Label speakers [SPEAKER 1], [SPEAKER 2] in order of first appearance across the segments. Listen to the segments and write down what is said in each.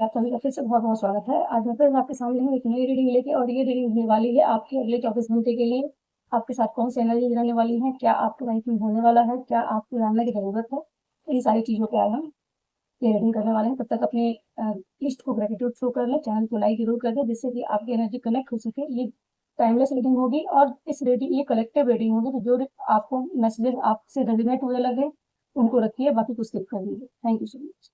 [SPEAKER 1] आप सभी का फिर से बहुत-बहुत स्वागत है। आज मैं फिर आपके सामने हूँ एक नई रीडिंग लेके और ये रीडिंग होने वाली है आपके अगले 24 घंटे के लिए। आपके साथ कौन-सी एनर्जी रहने वाली है, क्या आपकी लाइफ में होने वाला है, क्या आपको जानने की ज़रूरत है, इन सारी चीज़ों पे आज हम ये रीडिंग करने वाले हैं। तब तक अपने लिस्ट को ग्रैटिट्यूड शो कर लें, चैनल को लाइक ज़रूर कर दें जिससे कि आपकी एनर्जी कनेक्ट हो सके। ये टाइमलेस रीडिंग होगी और इस रीडिंग ये कलेक्टिव रीडिंग होगी, तो जो आपको मैसेजेस आपसे रेजोनेट हुए लगे उनको रखिए, बाकी को स्किप कर दीजिए। Thank you so much.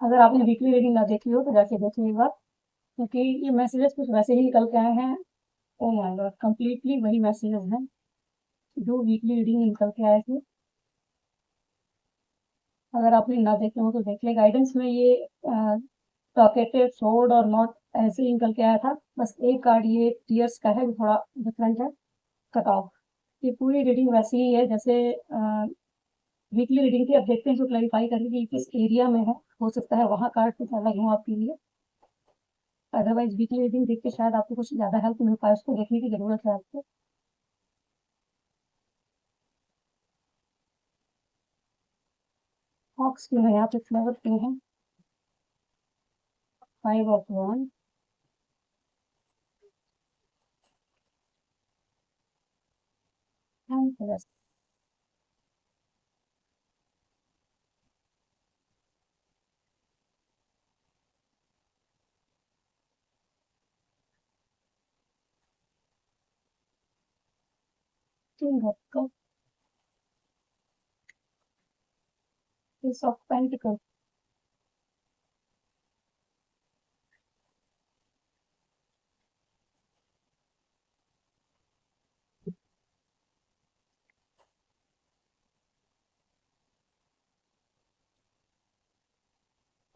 [SPEAKER 1] अगर आपने वीकली रीडिंग ना देखी हो तो जाके देखिए एक बार, क्योंकि ये मैसेजेस कुछ वैसे ही निकल के आए हैं। ओ माय गॉड, कंप्लीटली वही मैसेजेस हैं जो वीकली रीडिंग में निकल के आए थे। अगर आपने ना देखे हो तो देख ले। गाइडेंस में ये टॉकेटेड सोर्ड और नॉट ऐसे ही निकल के आया था। बस एक कार्ड ये टीयर्स का है जो थोड़ा डिफरेंट है। Cut off. ये पूरी रीडिंग वैसी ही है जैसे वीकली रीडिंग थी। अब देखते हैं जो क्लैरिफाई करें कि किस एरिया में है। हो सकता है वहाँ कार्ड कुछ अलग हो आपके लिए। अदरवाइज वीकली रीडिंग देख के शायद आपको कुछ ज़्यादा हेल्प मिल पाए, उसको देखने की ज़रूरत है आपको। हॉक्स क्यों है यहाँ पे, फ्लावर क्यों है? 5 of 1 and plus king of cup, ace of pentacle,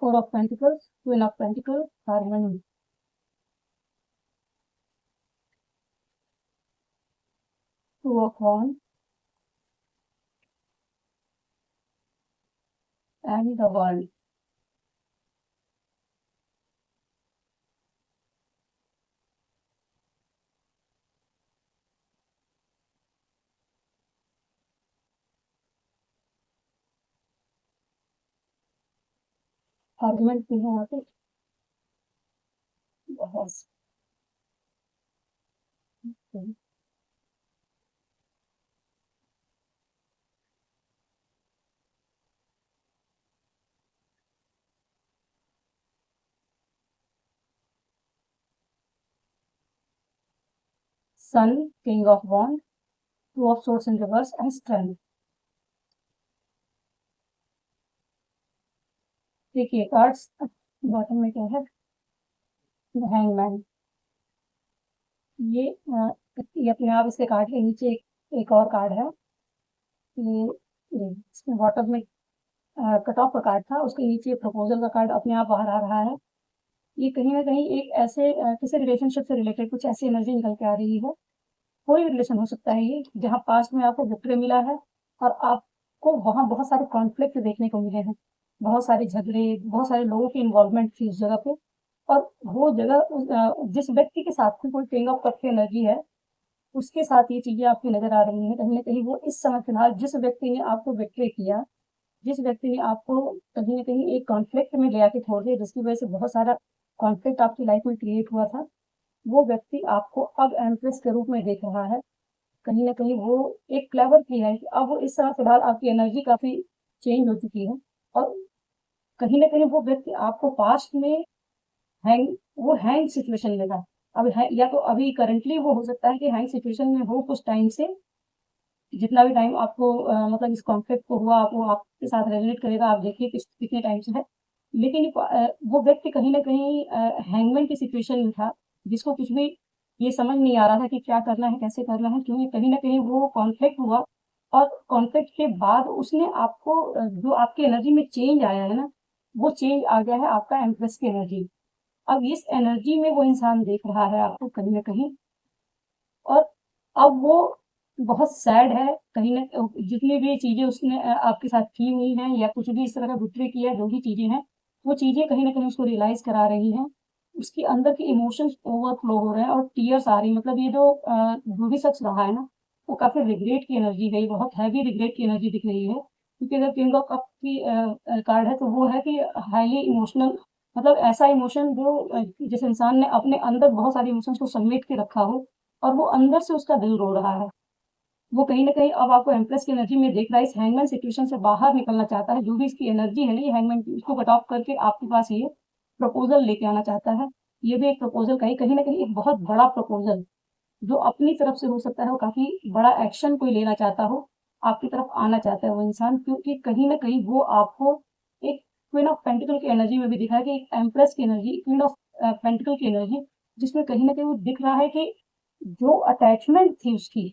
[SPEAKER 1] 4 of pentacles, queen of pentacle, harmony, 2 of 1 and the world. Argument भी है यहाँ पे बहुत। Sun, king of wand, 2 of swords in reverse and strength. देखिए cards bottom में क्या है, hangman. ये ये अपने आप इसके कार्ड के नीचे एक और कार्ड है। ये इसमें बॉटम में कट ऑफ का कार्ड था, उसके नीचे प्रपोजल का कार्ड अपने आप बाहर आ रहा है। ये कहीं ना कहीं एक ऐसे किसी रिलेशनशिप से रिलेटेड कुछ ऐसी एनर्जी निकल के आ रही है। कोई भी रिलेशन हो सकता है ये, जहाँ पास्ट में आपको विक्ट्री मिला है और आपको वहाँ बहुत सारे कॉन्फ्लिक्ट देखने को मिले हैं। बहुत सारे झगड़े, बहुत सारे लोगों की इन्वॉल्वमेंट थी उस जगह पे। और वो जगह जिस व्यक्ति के साथ में कोई किंग ऑफ कप की एनर्जी है, उसके साथ ये चीजें आपकी नजर आ रही हैं। कहीं ना कहीं वो इस समय फिलहाल जिस व्यक्ति ने आपको बिट्रे किया, जिस व्यक्ति ने आपको कहीं ना कहीं एक कॉन्फ्लिक्ट में ले आके छोड़ दिया, जिसकी वजह से बहुत सारा कॉन्फ्लिक्ट आपकी लाइफ में क्रिएट हुआ था, वो व्यक्ति आपको अब एम्प्रेस के रूप में देख रहा है। कहीं ना कहीं वो एक क्लेवर की है कि अब वो इस समय फिलहाल आपकी एनर्जी काफी चेंज हो चुकी है। और कहीं ना कहीं वो व्यक्ति आपको पास्ट में हैंग वो हैंग सिचुएशन में था। अब है या तो अभी करंटली वो हो सकता है कि हैंग सिचुएशन में हो कुछ टाइम से। जितना भी टाइम आपको मतलब इस कॉन्फ्लिक्ट को हुआ वो आपके साथ रेजोनेट करेगा, आप देखिए कितने टाइम से है। लेकिन वो व्यक्ति कहीं ना कहीं हैंगमैन की सिचुएशन में था, जिसको कुछ भी ये समझ नहीं आ रहा था कि क्या करना है, कैसे करना है, क्योंकि कहीं ना कहीं वो कॉन्फ्लिक्ट हुआ और कॉन्फ्लिक्ट के बाद उसने आपको जो आपकी एनर्जी में चेंज आया है ना, वो चेंज आ गया है आपका एम्प्रेस की एनर्जी। अब इस एनर्जी में वो इंसान देख रहा है आपको कहीं न कहीं, और अब वो बहुत सैड है कहीं न जितनी भी चीज़ें उसने आपके साथ की हुई हैं या कुछ भी इस तरह का बिट्रे किया, जो भी चीज़ें हैं, वो चीज़ें कहीं न कहीं उसको रियलाइज़ करा रही हैं। उसके अंदर के इमोशंस ओवरफ्लो हो रहे हैं और टीयर्स आ रही हैं। मतलब ये जो भी शख्स रहा है ना, वो काफ़ी रिग्रेट की एनर्जी है, ये बहुत हैवी रिग्रेट की एनर्जी दिख रही है। क्योंकि अगर किंग ऑफ कप की कार्ड है, तो वो है कि हाईली इमोशनल, मतलब ऐसा इमोशन जो जिस इंसान ने अपने अंदर बहुत सारे इमोशंस को समेट के रखा हो और वो अंदर से उसका दिल रो रहा है। वो कहीं न कहीं अब आपको एम्प्रेस की एनर्जी में देख रहा है, इस हैंगमैन सिचुएशन से बाहर निकलना चाहता है। जो भी इसकी एनर्जी है ना, ये हैंगमैन की, इसको कट ऑफ करके आपके पास ये प्रपोज़ल लेके आना चाहता है। ये भी एक प्रपोज़ल कहीं न कहीं एक बहुत बड़ा प्रपोज़ल, जो अपनी तरफ से हो सकता है, वो काफ़ी बड़ा एक्शन कोई लेना चाहता हो, आपकी तरफ आना चाहता है वो इंसान, क्योंकि कहीं न कहीं वो आपको एक क्वीन ऑफ पेंटिकल की एनर्जी में भी दिख रहा है, कि एक एम्प्रेस की एनर्जी, क्वीन ऑफ पेंटिकल की एनर्जी, जिसमें कहीं न कहीं वो दिख रहा है कि जो अटैचमेंट थी उसकी,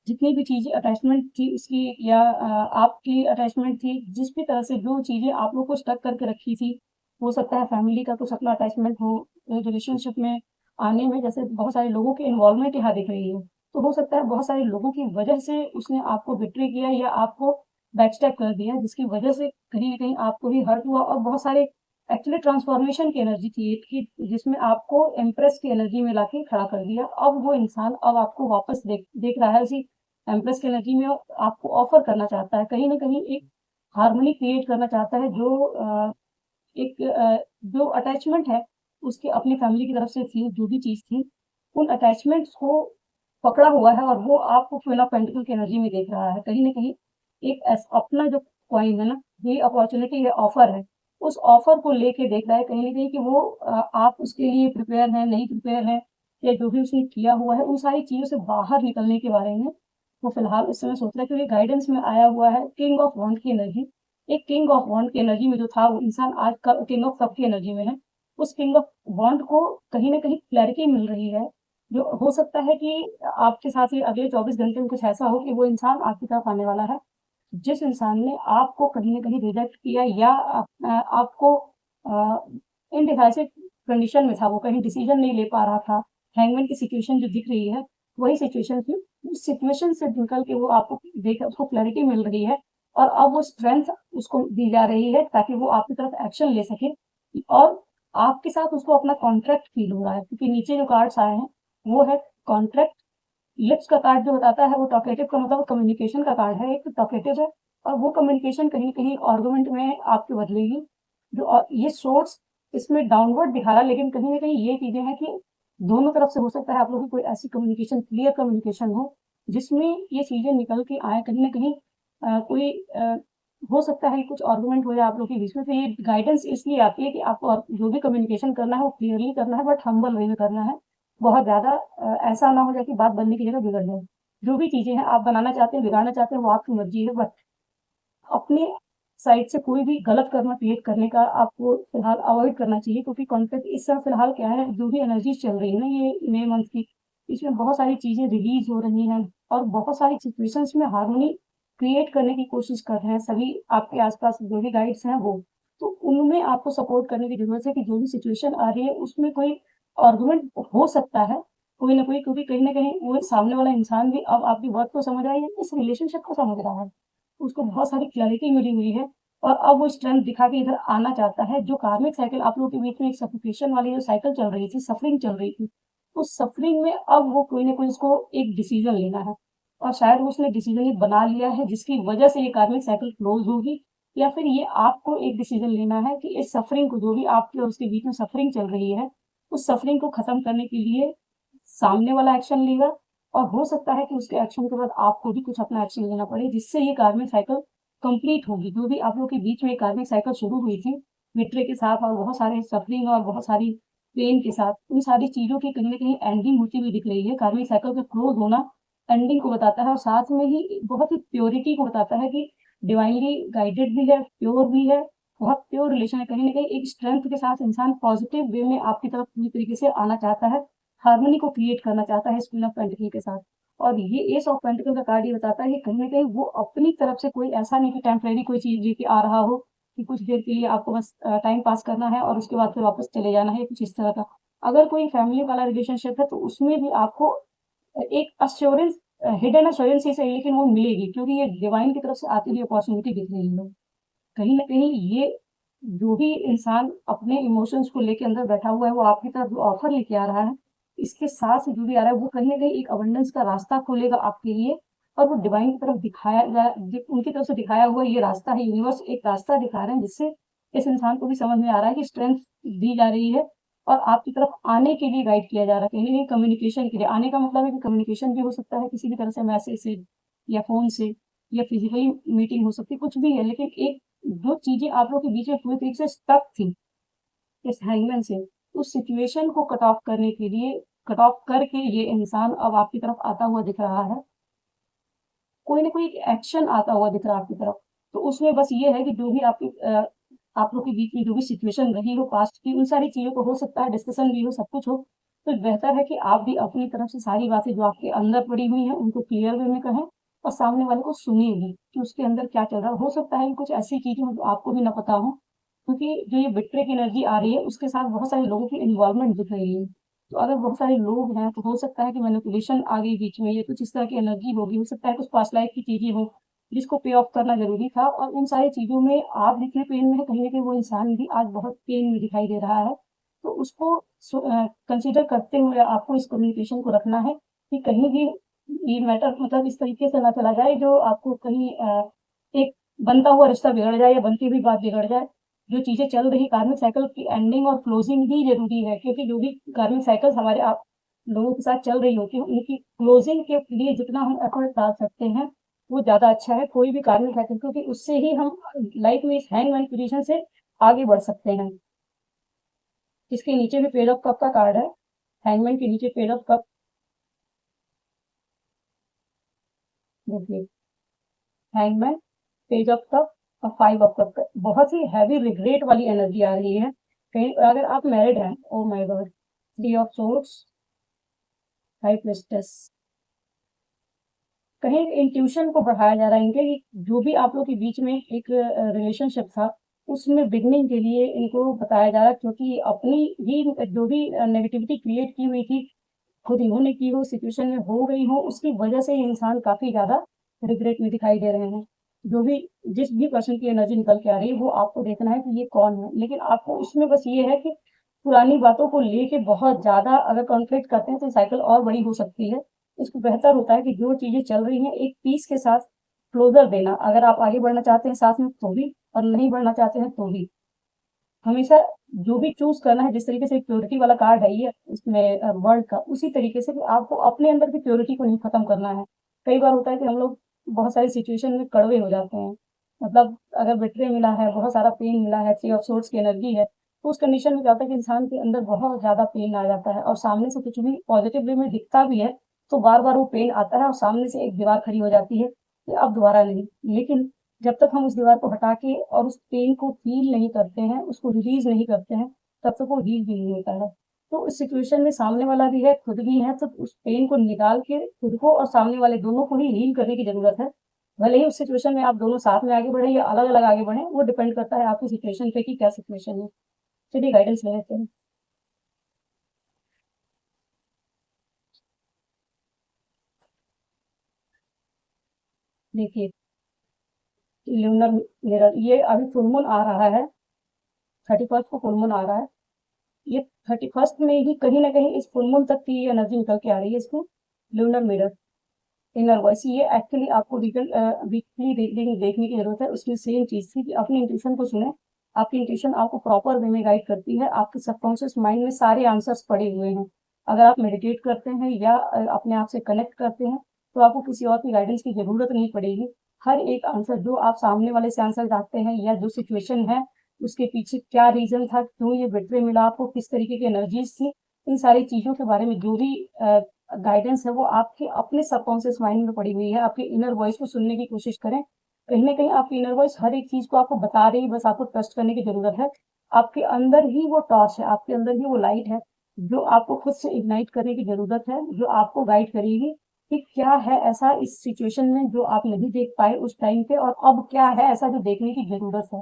[SPEAKER 1] जितनी भी चीज़ें अटैचमेंट थी उसकी, या आपकी अटैचमेंट थी, जिस भी तरह से जो चीज़ें आप लोग को स्टक करके रखी थी, हो सकता है फैमिली का कुछ अपना अटैचमेंट हो, रिलेशनशिप में आने में जैसे बहुत सारे लोगों की इन्वॉल्वमेंट यहाँ दिख रही है। तो हो सकता है बहुत सारे लोगों की वजह से उसने आपको बिट्रे किया या आपको बैकस्टैब कर दिया, जिसकी वजह से कहीं न कहीं आपको भी हर्ट हुआ, और बहुत सारे एक्चुअली ट्रांसफॉर्मेशन की एनर्जी थी ये, कि जिसमें आपको इम्प्रेस की एनर्जी में लाके खड़ा कर दिया। अब वो इंसान अब आपको वापस देख देख रहा है उसी एम्प्रेस की एनर्जी में, आपको ऑफर करना चाहता है, कहीं न कहीं एक हार्मनी क्रिएट करना चाहता है, जो अटैचमेंट है उसकी अपनी फैमिली की तरफ से थी, जो भी चीज़ थी, उन अटैचमेंट्स को पकड़ा हुआ है और वो आपको क्वीन ऑफ पेंटिकल की एनर्जी में देख रहा है। कहीं न कहीं एक अपना जो कॉइन है ना, ये अपॉर्च्युनिटी, ये ऑफर है, उस ऑफर को लेके देख रहा है कहीं न कहीं, कि वो आप उसके लिए प्रिपेयर हैं, नहीं प्रिपेयर हैं, या जो भी उसने किया हुआ है, उन सारी चीज़ों से बाहर निकलने के बारे में वो फिलहाल इस समय सोच रहा है, क्योंकि गाइडेंस में आया हुआ है किंग ऑफ वॉन्ड की एनर्जी। एक किंग ऑफ वॉन्ड की एनर्जी में जो था, वो इंसान आज का किंग ऑफ कप की एनर्जी में है। उस किंग ऑफ वॉन्ड को कहीं न कहीं क्लैरिटी मिल रही है, जो हो सकता है कि आपके साथ ही अगले 24 घंटे में कुछ ऐसा हो कि वो इंसान आपकी तरफ आने वाला है। जिस इंसान ने आपको कहीं न कहीं रिजेक्ट किया, या आपको इनडिसाइसिव कंडीशन में था, वो कहीं डिसीज़न नहीं ले पा रहा था। हैंगमैन की सिचुएशन जो दिख रही है, वही सिचुएशन थी। उस सिचुएशन से निकल के वो आपको उसको क्लैरिटी मिल रही है, और अब वो स्ट्रेंथ उसको दी जा रही है, ताकि वो आपकी तरफ एक्शन ले सके, और आपके साथ उसको अपना कॉन्ट्रैक्ट फ़ील हो रहा है, क्योंकि नीचे जो कार्ड्स आए हैं, वो है कॉन्ट्रैक्ट। लिप्स का कार्ड जो बताता है, वो टॉकेटिव का मतलब कम्युनिकेशन का कार्ड है, एक टॉकेटिव है, और वो कम्युनिकेशन कहीं न कहीं आर्गुमेंट में आपकी बदलेगी। ये सोर्स इसमें डाउनवर्ड दिखा रहा है, लेकिन कहीं न कहीं ये चीज़ें हैं कि दोनों तरफ से हो सकता है आप लोगों की कोई ऐसी कम्युनिकेशन, क्लियर कम्युनिकेशन हो, जिसमें ये चीज़ें निकल के आएँ। कहीं न कहीं कोई हो सकता है कुछ आर्गुमेंट हो जाए आप लोगों के बीच में, तो ये गाइडेंस इसलिए आती है कि आपको जो भी कम्युनिकेशन करना है, वो क्लियरली करना है, बट हम्बल वे में करना है। बहुत ज़्यादा ऐसा ना हो जाए कि बात बनने की जगह बिगड़ जाए। जो भी चीज़ें हैं आप बनाना चाहते हैं, बिगाड़ना चाहते हैं, वो आपकी मर्ज़ी है, बट अपने साइड से कोई भी गलत कर्म क्रिएट करने का आपको फिलहाल अवॉइड करना चाहिए, क्योंकि कॉन्फ्लिक्ट इस समय फिलहाल क्या है, जो भी एनर्जीज चल रही है ना ये मई मंथ की, इसमें बहुत सारी चीज़ें रिलीज़ हो रही हैं, और बहुत सारी सिचुएशंस में हार्मनी क्रिएट करने की कोशिश कर रहे हैं सभी आपके आस-पास जो भी गाइड्स हैं वो। तो उनमें आपको सपोर्ट करने की ज़रूरत है, कि जो भी सिचुएशन आ रही है उसमें कोई आर्गुमेंट हो सकता है, कोई ना कोई, क्योंकि कहीं न कहीं वो सामने वाला इंसान भी अब आपकी बात को समझ रहा है, या इस रिलेशनशिप को समझ रहा है। उसको बहुत सारी क्लैरिटी मिली हुई है, और अब वो स्ट्रेंथ दिखा के इधर आना चाहता है। जो कार्मिक साइकिल आप लोगों के बीच में एक सफोकेशन वाली जो साइकिल चल रही थी, सफरिंग चल रही थी, उस सफरिंग में अब वो कोई ना कोई उसको एक डिसीजन लेना है, और शायद वो उसने डिसीजन ये बना लिया है, जिसकी वजह से ये कार्मिक साइकिल क्लोज होगी, या फिर ये आपको एक डिसीजन लेना है कि इस सफरिंग को, जो भी आपके और उसके बीच में सफरिंग चल रही है, उस सफरिंग को खत्म करने के लिए सामने वाला एक्शन लेगा, और हो सकता है कि उसके एक्शन के बाद आपको भी कुछ अपना एक्शन लेना पड़े, जिससे ये कार्मिक साइकिल कंप्लीट होगी। जो भी आप लोगों के बीच में कार्मिक साइकिल शुरू हुई थी, बिट्रे के साथ और बहुत सारे सफरिंग और बहुत सारी पेन के साथ, उन सारी चीज़ों की कहीं न कहीं एंडिंग होती हुई दिख रही है। कार्मिक साइकिल का क्लोज़ होना एंडिंग को बताता है, और साथ में ही बहुत ही प्योरिटी को बताता है, कि डिवाइनली गाइडेड भी है, प्योर भी है, बहुत प्योर रिलेशन है। कहीं न कहीं एक स्ट्रेंथ के साथ इंसान पॉजिटिव वे में आपकी तरफ पूरी तरीके से आना चाहता है, हार्मनी को क्रिएट करना चाहता है इस क्वीन ऑफ पेंटिकल के साथ। और ये एस ऑफ पेंटिकल का कार्ड ये बताता है कि कहीं ना कहीं वो अपनी तरफ से कोई ऐसा नहीं कि टेम्परेरी कोई चीज लेके आ रहा हो कि कुछ देर के लिए आपको बस टाइम पास करना है और उसके बाद फिर वापस चले जाना है, कुछ इस तरह का। अगर कोई फैमिली वाला रिलेशनशिप है तो उसमें भी आपको एक अश्योरेंस, हिडन अश्योरेंस ही सही लेकिन वो मिलेगी, क्योंकि ये डिवाइन की तरफ से आती हुई अपॉर्चुनिटी दिख रही है। कहीं ना कहीं ये जो भी इंसान अपने इमोशंस को लेके अंदर बैठा हुआ है वो आपकी तरफ जो ऑफर लेके आ रहा है, इसके साथ से जो भी आ रहा है वो कहीं ना कहीं एक अबंडेंस का रास्ता खोलेगा आपके लिए। और वो डिवाइन की तरफ उनकी तरफ से दिखाया हुआ ये रास्ता है, यूनिवर्स एक रास्ता दिखा रहे हैं जिससे इस इंसान को भी समझ में आ रहा है कि स्ट्रेंथ दी जा रही है और आपकी तरफ आने के लिए गाइड किया जा रहा है। कहीं ना कहीं कम्युनिकेशन के लिए आने का मतलब है कि कम्युनिकेशन भी हो सकता है किसी भी तरह से, मैसेज से या फोन से या फिजिकली मीटिंग हो सकती है, कुछ भी है, लेकिन एक जो चीजें आप लोग के बीच में पूरी तरीके से स्टक थी इस हैंगमैन से, उस सिचुएशन को कट ऑफ करने के लिए, कट ऑफ करके ये इंसान अब आपकी तरफ आता हुआ दिख रहा है। कोई ना कोई एक्शन आता हुआ दिख रहा है आपकी तरफ। तो उसमें बस ये है कि जो भी आप लोग के बीच में जो भी सिचुएशन रही हो पास्ट की, उन सारी चीजों को हो सकता है डिस्कशन भी हो, सब कुछ हो, तो बेहतर है कि आप भी अपनी तरफ से सारी बातें जो आपके अंदर पड़ी हुई हैं उनको क्लियर वे में कहें और सामने वाले को सुनिए भी कि उसके अंदर क्या चल रहा है। हो सकता है कि कुछ ऐसी चीजें हो जो आपको भी ना पता हो, क्योंकि जो ये बिट्रे की एनर्जी आ रही है उसके साथ बहुत सारे लोगों की इन्वॉल्वमेंट दिख रही है। तो अगर बहुत सारे लोग हैं तो हो सकता है कि मैनिपुलेशन आ गई बीच में, ये कुछ इस तरह की एनर्जी होगी, हो सकता है कुछ पास्ट लाइफ की चीजें हो जिसको पे ऑफ करना जरूरी था। और उन सारी चीजों में आप जितने पेन में है, कहीं ना कहीं वो इंसान भी आज बहुत पेन में दिखाई दे रहा है। तो उसको कंसिडर करते हुए आपको इस कम्युनिकेशन को रखना है कि कहीं भी ये मैटर मतलब इस तरीके से ना चला जाए जो आपको कहीं एक बनता हुआ रिश्ता बिगड़ जाए या बनती हुई बात बिगड़ जाए। जो चीजें चल रही कार्मिक साइकिल की एंडिंग और क्लोजिंग भी जरूरी है, क्योंकि जो भी कार्मिक साइकिल हमारे आप लोगों के साथ चल रही होती है उनकी क्लोजिंग के लिए जितना हम एफर्ट डाल सकते हैं वो ज्यादा अच्छा है। कोई भी कार्मिक साइकिल, क्योंकि उससे ही हम लाइफ में इस हैंगमैन पोजीशन से आगे बढ़ सकते हैं। इसके नीचे भी पेज ऑफ कप का कार्ड है, हैंगमैन के नीचे पेज ऑफ कप देखिए, हैंगमैन, पेज ऑफ कप और फाइव ऑफ कप। बहुत ही हैवी रिग्रेट वाली एनर्जी आ रही है। कहीं अगर आप मैरिड हैं, oh my God, three of swords, high priestess. कहीं इंट्यूशन को बढ़ाया जा रहा है इनके कि जो भी आप लोग के बीच में एक रिलेशनशिप था उसमें बिगनिंग के लिए इनको बताया जा रहा है, क्योंकि अपनी ही जो भी नेगेटिविटी क्रिएट की हुई थी खुद इन्होंने की हो, सिचुएशन में हो गई हो, उसकी वजह से ये इंसान काफी ज्यादा रिग्रेट में दिखाई दे रहे हैं। जो भी जिस भी पर्सन की एनर्जी निकल के आ रही है वो आपको देखना है कि ये कौन है, लेकिन आपको उसमें बस ये है कि पुरानी बातों को लेके बहुत ज्यादा अगर कॉन्फ्लिक्ट करते हैं तो साइकिल और बड़ी हो सकती है। इसको बेहतर होता है कि जो चीजें चल रही हैं एक पीस के साथ क्लोजर देना, अगर आप आगे बढ़ना चाहते हैं साथ में तो भी, और नहीं बढ़ना चाहते हैं तो भी। हमेशा जो भी चूज करना है, जिस तरीके से प्योरिटी वाला कार्ड है ये इसमें वर्ल्ड का, उसी तरीके से भी आपको अपने अंदर की प्योरिटी को नहीं खत्म करना है। कई बार होता है कि हम लोग बहुत सारी सिचुएशन में कड़वे हो जाते हैं, मतलब अगर बिट्रे मिला है, बहुत सारा पेन मिला है, थ्री ऑफ सोर्ड्स की एनर्जी है, तो उस कंडीशन में क्या होता है कि इंसान के अंदर बहुत ज्यादा पेन आ जाता है और सामने से कुछ भी पॉजिटिव वे में दिखता भी है तो बार बार वो पेन आता है और सामने से एक दीवार खड़ी हो जाती है कि अब दोबारा नहीं। लेकिन जब तक हम उस दीवार को हटा के और उस पेन को फील नहीं करते हैं, उसको रिलीज नहीं करते हैं, तब तक वो हील भी नहीं होता है। तो इस सिचुएशन में सामने वाला भी है, खुद भी है, तो उस पेन को निकाल के खुद को और सामने वाले दोनों को ही हील करने की जरूरत है। भले ही उस सिचुएशन में आप दोनों साथ में आगे बढ़े या अलग अलग आगे बढ़े, वो डिपेंड करता है आपकी सिचुएशन पे कि क्या सिचुएशन है। चलिए गाइडेंस ले लेते हैं। देखिए, ल्यूनर मिरर, ये अभी फुल मून आ रहा है, 31st को फुल मून आ रहा है। ये 31st में ही कहीं ना कहीं इस फुल मून तक की ये एनर्जी निकल के आ रही है इसको। लूनर मिरर, इनर वॉइस, ये एक्चुअली आपको वीकली रीडिंग देखने की जरूरत है। उसमें सेम चीज थी कि अपनी इंट्यूशन को सुने। आपकी इंट्यूशन आपको प्रॉपर वे में गाइड करती है। आपके सबकॉन्शियस माइंड में सारे आंसर्स पड़े हुए हैं। अगर आप मेडिटेट करते हैं या अपने आप से कनेक्ट करते हैं तो आपको किसी और की गाइडेंस की जरूरत नहीं पड़ेगी। हर एक आंसर जो आप सामने वाले से आंसर चाहते हैं या जो सिचुएशन है उसके पीछे क्या रीजन था, क्यों ये बिट्रे मिला आपको, किस तरीके की एनर्जीज थी, इन सारी चीजों के बारे में जो भी गाइडेंस है वो आपके अपने सबकॉन्शियस माइंड में पड़ी हुई है। आपके इनर वॉइस को सुनने की कोशिश करें। कहीं ना कहीं आपकी इनर वॉइस हर एक चीज को आपको बता रही है, बस आपको ट्रस्ट करने की जरूरत है। आपके अंदर ही वो टॉर्च है, आपके अंदर ही वो लाइट है जो आपको खुद से इग्नाइट करने की जरूरत है, जो आपको गाइड करेगी कि क्या है ऐसा इस सिचुएशन में जो आप नहीं देख पाए उस टाइम पे, और अब क्या है ऐसा जो देखने की जरूरत है।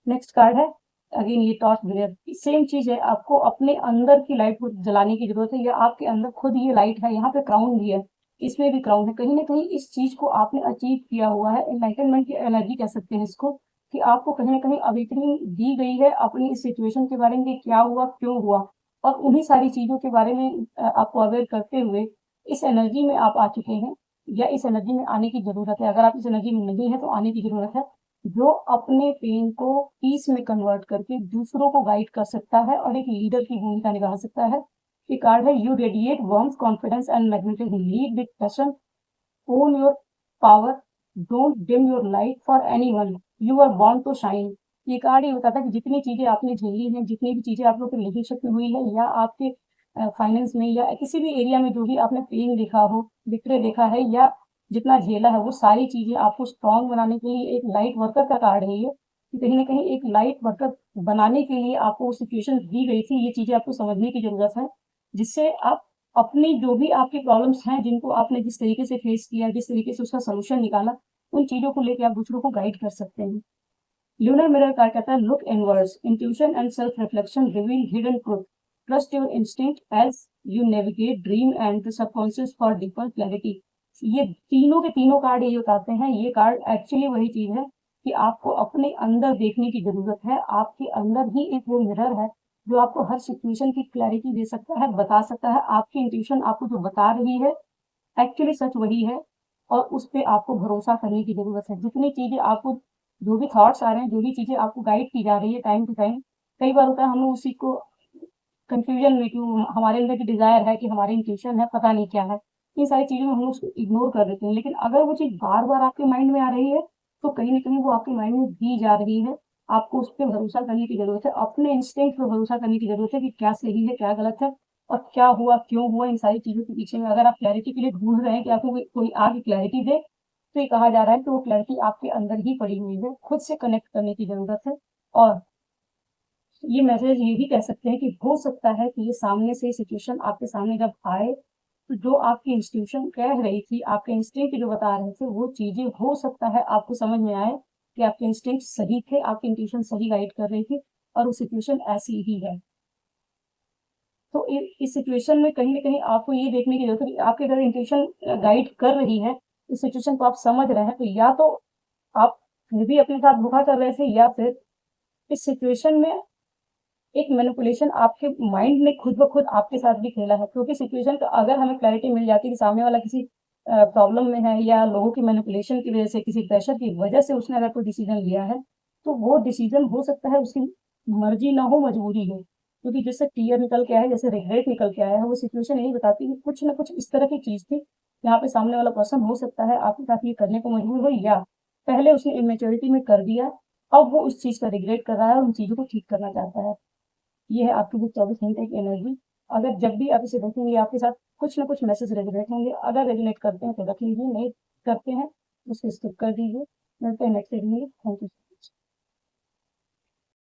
[SPEAKER 1] नेक्स्ट कार्ड है अगेन ये टॉर्च ब्रेयर, सेम चीज है, आपको अपने अंदर की लाइट को जलाने की जरूरत है, या आपके अंदर खुद ये लाइट है, यहाँ पे क्राउन भी है, इसमें भी क्राउन है, कहीं ना कहीं इस चीज को आपने अचीव किया हुआ है, एनलाइटनमेंट की एनर्जी कह सकते हैं इसको, कि आपको कहीं ना कहीं अवेकनिंग दी गई है अपनी इस सिचुएशन के बारे में कि क्या हुआ क्यों हुआ, और उन्हीं सारी चीजों के बारे में आपको अवेयर करते हुए इस एनर्जी में आप आ चुके हैं, या इस एनर्जी में आने की जरूरत है। अगर आप इस एनर्जी में नहीं है तो आने की जरूरत है, जो अपने पेन को पीस में कन्वर्ट करके दूसरों को गाइड कर सकता है और एक लीडर की भूमिका निभा सकता है। ये कार्ड है you radiate warmth confidence and magnetism, lead with passion, own your power, don't dim your light for anyone, you are born to shine. ये कार्ड ये बताता है कि जितनी चीजें आपने झेली हैं, जितनी भी चीजें आप लोग की रिलेशनशिप में हुई है, या आपके फाइनेंस में, या किसी भी एरिया में जो भी आपने पेन देखा हो, विक्ट्री देखा है, या जितना झेला है, वो सारी चीजें आपको स्ट्रांग बनाने के लिए एक लाइट वर्कर का कार्ड है ये, कि कहीं ना कहीं एक लाइट वर्कर बनाने के लिए आपको वो सिचुएशन दी गई थी, ये चीजें आपको समझने की जरूरत है, जिससे आप अपनी जो भी आपकी प्रॉब्लम्स हैं, जिनको आपने जिस तरीके से फेस किया, जिस तरीके से उसका सोल्यूशन निकाला, उन चीजों को लेकर आप दूसरों को गाइड कर सकते हैं। ल्यूनर मिरर कार्ड कहता है look inwards, intuition and self reflection reveal hidden truth, trust your instinct as you navigate dream and the subconscious for deeper clarity. ये तीनों के तीनों कार्ड ये बताते हैं, ये कार्ड एक्चुअली वही चीज है कि आपको अपने अंदर देखने की जरूरत है, आपके अंदर ही एक वो मिरर है जो आपको हर सिचुएशन की क्लैरिटी दे सकता है, बता सकता है, आपकी इंट्यूशन आपको जो बता रही है एक्चुअली सच वही है, और उस पर आपको भरोसा करने की जरूरत है। जितनी चीजें आपको, जो भी थॉट्स आ रहे हैं, जो भी चीजें आपको गाइड की जा रही है टाइम टू टाइम, कई बार होता है हम लोग उसी को कंफ्यूजन में, क्यों हमारे अंदर की डिजायर है कि हमारी इंट्यूशन है पता नहीं क्या है, इन सारी चीजों में हम लोग उसको इग्नोर कर देते हैं, लेकिन अगर वो चीज बार बार आपके माइंड में आ रही है तो कहीं ना कहीं वो आपके माइंड में दी जा रही है, आपको उस पर भरोसा करने की जरूरत है, अपने इंस्टिंक्ट पर भरोसा करने की जरूरत है कि क्या सही है क्या गलत है, और क्या हुआ क्यों हुआ, इन सारी चीजों के पीछे में अगर आप क्लैरिटी के लिए ढूंढ रहे हैं कि आपको कोई आगे क्लैरिटी दे, तो ये कहा जा रहा है कि वो क्लैरिटी आपके अंदर ही पड़ी हुई है, खुद से कनेक्ट करने की जरूरत है। और ये मैसेज ये भी कह सकते हैं कि हो सकता है कि ये सामने से सिचुएशन आपके सामने जब आए, तो जो आपकी इंस्टीट्यूशन कह रही थी, आपके इंस्टिंक्ट जो बता रहे थे, वो चीजें हो सकता है आपको समझ में आए कि आपके इंस्टिंक्ट सही थे, आपकी इंट्यूशन सही गाइड कर रही थी, और वो सिचुएशन ऐसी ही है। तो इस सिचुएशन में कहीं ना कहीं आपको ये देखने की जरूरत है कि आपकी अगर इंट्यूशन गाइड कर रही है, इस सिचुएशन को आप समझ रहे हैं, तो या तो आप फिर भी अपने साथ धोखा कर रहे थे, या फिर इस सिचुएशन में एक मैनिपुलेशन आपके माइंड ने खुद ब खुद आपके साथ भी खेला है, क्योंकि सिचुएशन का अगर हमें क्लैरिटी मिल जाती है कि सामने वाला किसी प्रॉब्लम में है, या लोगों की मैनिपुलेशन की वजह से, किसी प्रेशर की वजह से उसने अगर कोई डिसीजन लिया है, तो वो डिसीजन हो सकता है उसकी मर्जी ना हो, मजबूरी हो, क्योंकि जैसे टीयर निकल के आया है, जैसे रिग्रेट निकल के आया है, वो सिचुएशन यही बताती है कि कुछ ना कुछ इस तरह की चीज थी यहाँ पे सामने वाला पर्सन हो सकता है आपके साथ ये करने को मजबूर हो, या पहले उसने इमेच्योरिटी में कर दिया, अब वो उस चीज का रिग्रेट कर रहा है और उन चीजों को ठीक करना चाहता है। ये है आपकी बुक 24 घंटे की एनर्जी। अगर जब भी आप इसे देखेंगे आपके साथ कुछ ना कुछ मैसेज रेजोनेट होंगे, अगर रेजोनेट करते हैं तो रख लीजिए, नहीं करते हैं उसको स्किप कर दीजिए। मिलते हैं नेक्स्ट वीडियो में। Thank you.